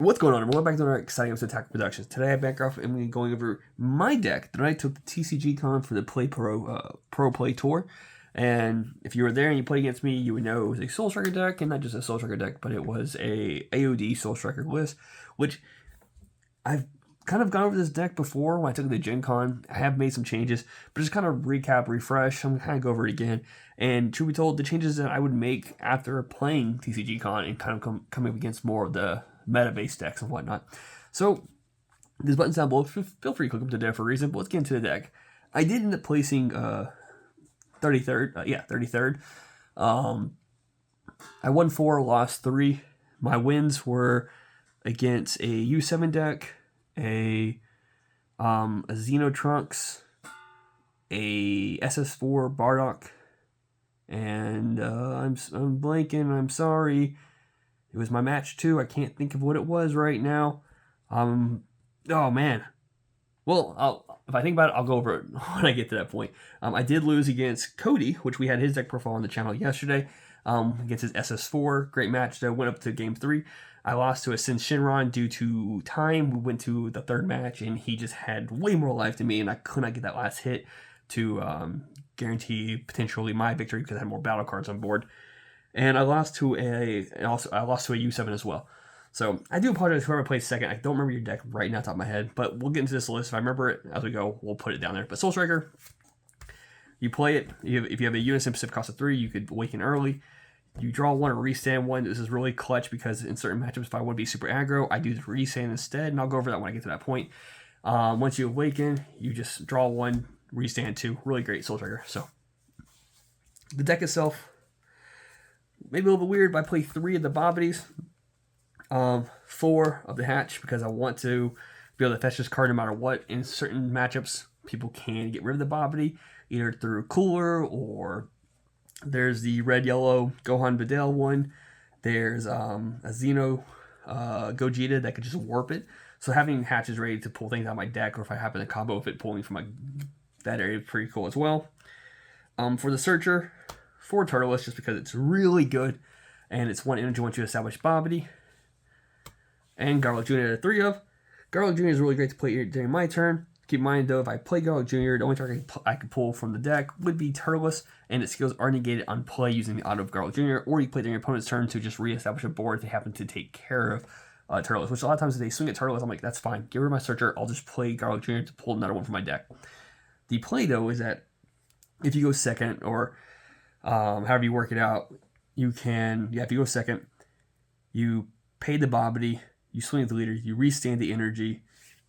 What's going on? Welcome back to another exciting episode of Attack Productions. Today at Bancroft, I'm going to be going over my deck that I took the TCGCON for the Play Pro Play Tour. And if you were there and you played against me, you would know it was a Soul Striker deck, and not just a Soul Striker deck, but it was a AOD Soul Striker list, which I've kind of gone over this deck before when I took the Gen Con. I have made some changes, but just kind of recap, refresh, I'm going to kind of go over it again. And truth be told, the changes that I would make after playing TCGCon and kind of coming up against more of the meta-based decks and whatnot. So, these buttons down below, feel free to click them to there for a reason, but let's get into the deck. I did end up placing 33rd. I won 4, lost 3. My wins were against a U7 deck, a Xeno Trunks, a SS4 Bardock, and I'm blanking, I'm sorry. It was my match 2. I can't think of what it was right now. Oh man. Well, if I think about it, I'll go over it when I get to that point. I did lose against Cody, which we had his deck profile on the channel yesterday. Against his SS4. Great match, though. Went up to game 3. I lost to a Sin Shinron due to time. We went to the 3rd match, and he just had way more life than me, and I could not get that last hit to guarantee potentially my victory because I had more battle cards on board. And I lost to a U7 as well. So I do apologize to whoever played second. I don't remember your deck right now off the top of my head, but we'll get into this list. If I remember it as we go, we'll put it down there. But Soul Striker, you play it. If you have a Unison Pacific cost of 3, you could awaken early. You draw 1 or restand 1. This is really clutch because in certain matchups, if I want to be super aggro, I do the restand instead, and I'll go over that when I get to that point. Once you awaken, you just draw 1, restand 2. Really great Soul Striker. So the deck itself, maybe a little bit weird, but I play 3 of the Bobbities, 4 of the Hatch, because I want to be able to fetch this card no matter what. In certain matchups, people can get rid of the Bobbity, either through Cooler, or there's the red-yellow Gohan Videl one. There's a Xeno Gogeta that could just warp it. So having Hatches ready to pull things out of my deck, or if I happen to combo with it, pulling from that area is pretty cool as well. For the Searcher, 4 Turtles, just because it's really good, and it's 1 energy once you establish Bobbity. And Garlic Jr. at 3 of. Garlic Jr. is really great to play during my turn. Keep in mind, though, if I play Garlic Jr., the only target I could pull from the deck would be Turles, and its skills are negated on play using the auto of Garlic Jr., or you play during your opponent's turn to just reestablish a board if they happen to take care of Turles, which a lot of times if they swing at Turles, I'm like, that's fine. Get rid of my Searcher. I'll just play Garlic Jr. to pull another one from my deck. The play, though, is that if you go second, or however you work it out, you can, if you go second, you pay the Bobbity, you swing at the leader, you restand the energy,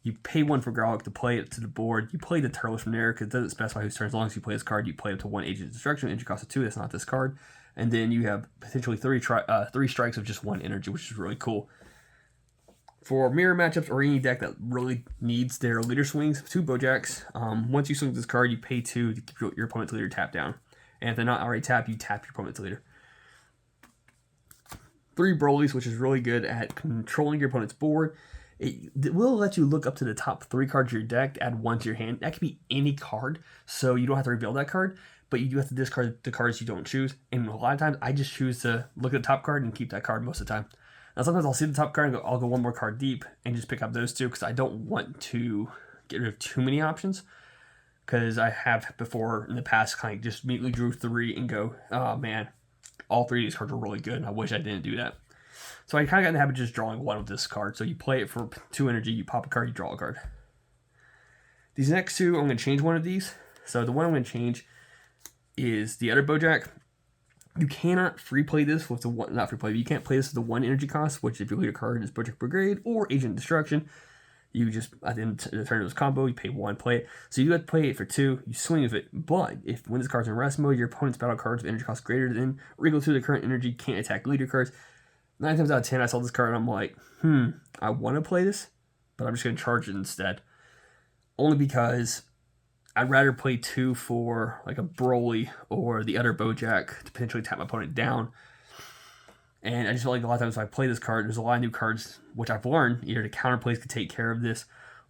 you pay 1 for Garlic to play it to the board, you play the Turles from there, because it doesn't specify whose turn. As long as you play this card, you play up to 1 Agent of Destruction, energy cost of 2, that's not this card, and then you have potentially 3 strikes of just 1 energy, which is really cool. For mirror matchups or any deck that really needs their leader swings, 2 Bojacks. Once you swing this card, you pay 2 to keep your opponent's leader tapped down. And if they're not already tapped, you tap your opponent's leader. 3 Brolys, which is really good at controlling your opponent's board. It will let you look up to the top 3 cards of your deck, add 1 to your hand. That could be any card, so you don't have to reveal that card, but you do have to discard the cards you don't choose. And a lot of times, I just choose to look at the top card and keep that card most of the time. Now, sometimes I'll see the top card and I'll go 1 more card deep and just pick up those 2, because I don't want to get rid of too many options. Because I have before in the past kind of just immediately drew 3 and go, oh man, all 3 of these cards are really good, and I wish I didn't do that. So I kind of got in the habit of just drawing 1 of this card. So you play it for 2 energy, you pop a card, you draw a card. These next 2, I'm going to change 1 of these. So the one I'm going to change is the other Bojack. You cannot free play this with the one, not free play, but you can't play this with the 1 energy cost, which if your leader card is Bojack Brigade or Agent Destruction, you just, at the end of the turn of this combo, you pay 1, play it. So you have to play it for 2, you swing with it. But when this card's in rest mode, your opponent's battle cards with energy cost greater than or equal to the current energy can't attack leader cards. 9 times out of 10, I saw this card and I'm like, I want to play this, but I'm just going to charge it instead. Only because I'd rather play 2 for like a Broly or the other Bojack to potentially tap my opponent down. And I just feel like a lot of times if I play this card, there's a lot of new cards, which I've learned, either the counterplays could take care of this,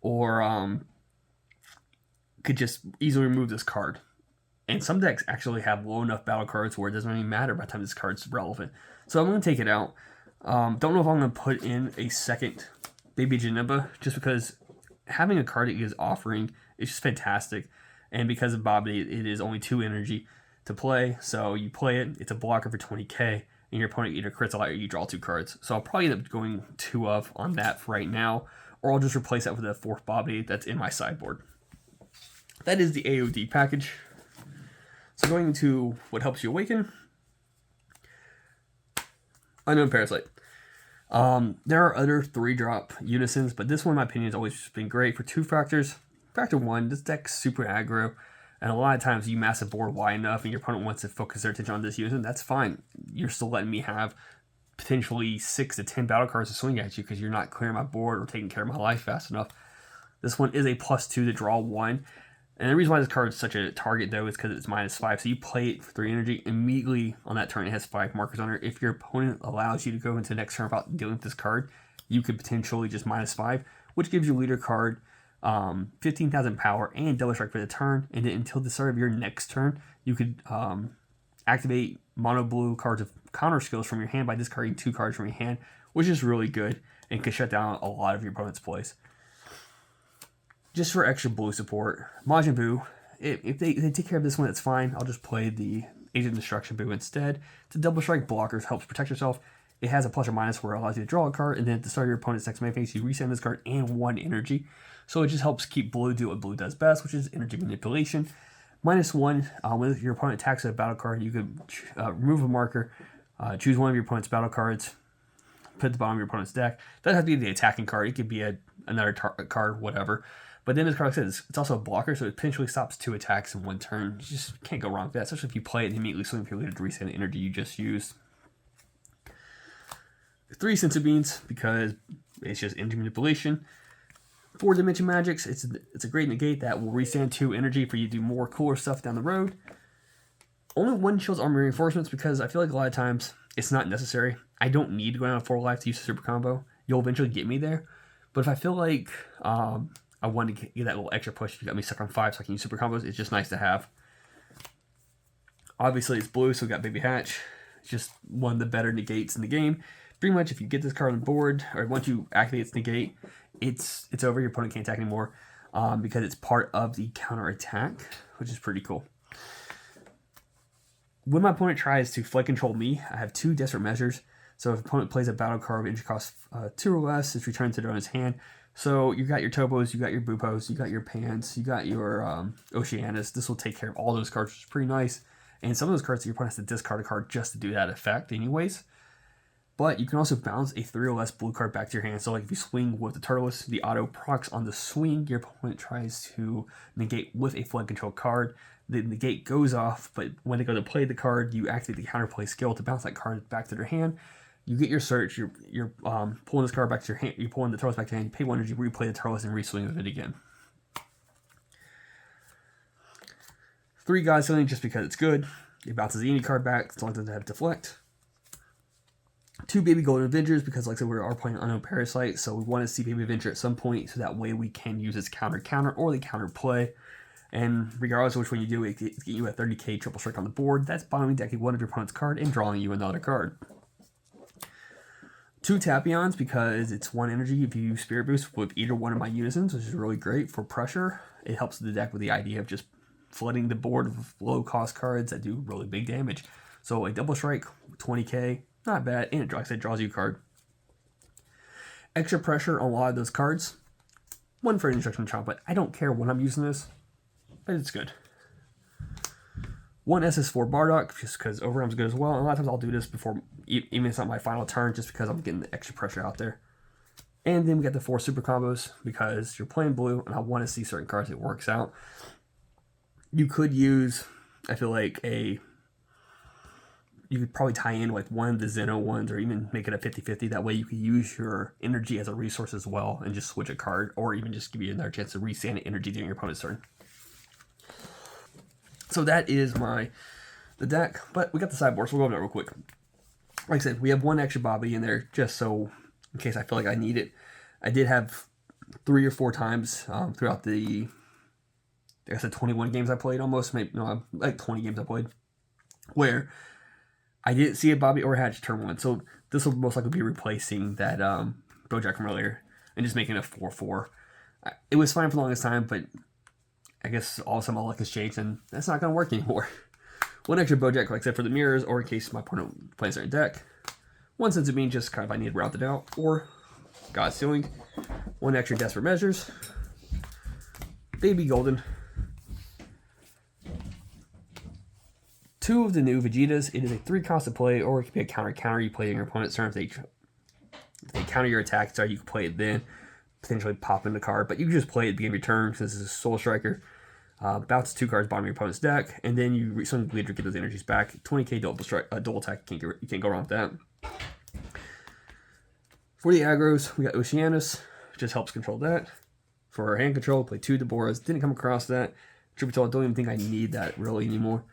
or could just easily remove this card. And some decks actually have low enough battle cards where it doesn't even matter by the time this card's relevant. So I'm going to take it out. Don't know if I'm going to put in a second Baby Janemba, just because having a card that is offering is just fantastic. And because of Bobby, it is only 2 energy to play. So you play it, it's a blocker for 20k, and your opponent either crits a lot or you draw 2 cards. So I'll probably end up going 2 of on that for right now, or I'll just replace that with a 4th Bobby that's in my sideboard. That is the AOD package. So going into what helps you awaken. Unknown Parasite. There are other 3-drop unisons, but this one, in my opinion, has always been great for 2 factors. Factor 1, this deck's super aggro, and a lot of times you massive board wide enough and your opponent wants to focus their attention on this unison, that's fine. You're still letting me have potentially 6 to 10 battle cards to swing at you because you're not clearing my board or taking care of my life fast enough. This one is a +2 to draw 1. And the reason why this card is such a target, though, is because it's -5. So you play it for 3 energy. Immediately on that turn, it has 5 markers on it. If your opponent allows you to go into the next turn without dealing with this card, you could potentially just -5, which gives you leader card, 15,000 power, and double strike for the turn. And then until the start of your next turn, you could activate mono blue cards of counter skills from your hand by discarding 2 cards from your hand, which is really good and can shut down a lot of your opponent's plays. Just for extra blue support, Majin Buu, if they take care of this one, that's fine. I'll just play the Agent Destruction Buu instead. It's a double strike blocker, helps protect yourself. It has a plus or minus where it allows you to draw a card, and then at the start of your opponent's next main phase, you reset this card and 1 energy. So it just helps keep blue do what blue does best, which is energy manipulation. -1, when your opponent attacks a battle card, you could remove a marker, choose one of your opponent's battle cards, put it at the bottom of your opponent's deck. It doesn't have to be the attacking card. It could be another card, whatever. But then, as Carl says, it's also a blocker, so it potentially stops 2 attacks in 1 turn. You just can't go wrong with that, especially if you play it and immediately swing for your leader to reset the energy you just used. 3 Senzu Beans, because it's just energy manipulation. 4 Dimension Magics, it's a great negate that will restand 2 energy for you to do more cooler stuff down the road. Only 1 Shield's Armor Reinforcements, because I feel like a lot of times it's not necessary. I don't need to go down 4 life to use a super combo. You'll eventually get me there. But if I feel like I wanted to get that little extra push, you got me stuck on 5 so I can use super combos, it's just nice to have. Obviously it's blue, so we got Baby Hatch. It's just one of the better negates in the game. Pretty much if you get this card on the board, or once you activate its negate, it's over. Your opponent can't attack anymore because it's part of the counter attack, which is pretty cool. When my opponent tries to flight control me, I have 2 Desperate Measures. So if opponent plays a battle card which costs 2 or less, it's returned to their owner's hand. So you got your Topos, you got your Bupos, you got your Pans, you got your Oceanus. This will take care of all those cards, which is pretty nice. And some of those cards, your opponent has to discard a card just to do that effect anyways. But you can also bounce a 3 or less blue card back to your hand. So like if you swing with the Turles, the auto procs on the swing, your opponent tries to negate with a flood control card. The negate goes off, but when they go to play the card, you activate the counterplay skill to bounce that card back to their hand. You get your search, you're pulling this card back to your hand, you're pulling the Turles back to your hand, you pay 1 energy, replay the Turles, and re-swing with it again. 3 God Sealing just because it's good. It bounces any card back, as long as it doesn't have Deflect. 2 Baby Golden Avengers, because like I said, we are playing Unknown Parasite, so we want to see Baby Avenger at some point, so that way we can use its counter or the counter play. And regardless of which one you do, it's getting you a 30k triple strike on the board. That's bottoming decking one of your opponent's card and drawing you another card. 2 Tapions, because it's 1 energy if you use Spirit Boost with either one of my unisons, which is really great for pressure. It helps the deck with the idea of just flooding the board with low-cost cards that do really big damage. So a double strike, 20k, not bad, and like I said, draws you a card. Extra pressure on a lot of those cards. 1 for Instruction Chomp, but I don't care when I'm using this, but it's good. 1 SS4 Bardock, just because Overwhelm's good as well. And a lot of times I'll do this before, even if it's not my final turn, just because I'm getting the extra pressure out there. And then we got the 4 super combos, because you're playing blue, and I want to see certain cards that works out. You could use, I feel like, you could probably tie in like one of the Zeno ones, or even make it a 50-50. That way you could use your energy as a resource as well, and just switch a card, or even just give you another chance to restand energy during your opponent's turn. So that is the deck, but we got the sideboard, so we'll go over that real quick. Like I said, we have 1 extra Bobby in there, just so in case I feel like I need it. I did have 3 or 4 times throughout the, like I said, 21 games I played almost, maybe, no, like 20 games I played, where I didn't see a Bobby or Hatch turn 1. So This will most likely be replacing that Bojack from earlier and just making it 4/4. It was fine for the longest time, but I guess all of a sudden my luck has changed and that's not going to work anymore. One extra Bojack, like I said, for the mirrors, or in case my opponent plays their deck. One sense of being just kind of I need to route it out, or God's Ceiling. One extra Desperate Measures. Baby Golden. 2 of the new Vegetas. It is a 3 cost to play, or it can be a counter. You play in your opponent's turn. If they counter your attack, so you can play it then. Potentially pop in the card, but you can just play it at the beginning of your turn since this is a Soul Striker. Bounce 2 cards bottom of your opponent's deck, and then you suddenly bleed to get those energies back. 20k double attack, you can't go wrong with that. For the aggros, we got Oceanus, which just helps control that. For our hand control, play 2 Deborahs. Didn't come across that. Tributal, don't even think I need that really anymore.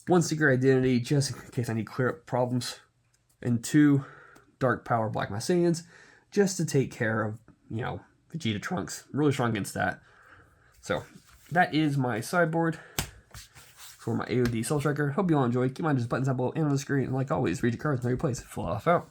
1 Secret Identity, just in case I need to clear up problems. And 2 Dark Power Black Massanians, just to take care of, you know, Vegeta Trunks. Really strong against that. So, that is my sideboard for my AOD Soul Striker. Hope you all enjoyed. Keep in mind, there's buttons down below and on the screen. And like always, read your cards, know your place. Full off out.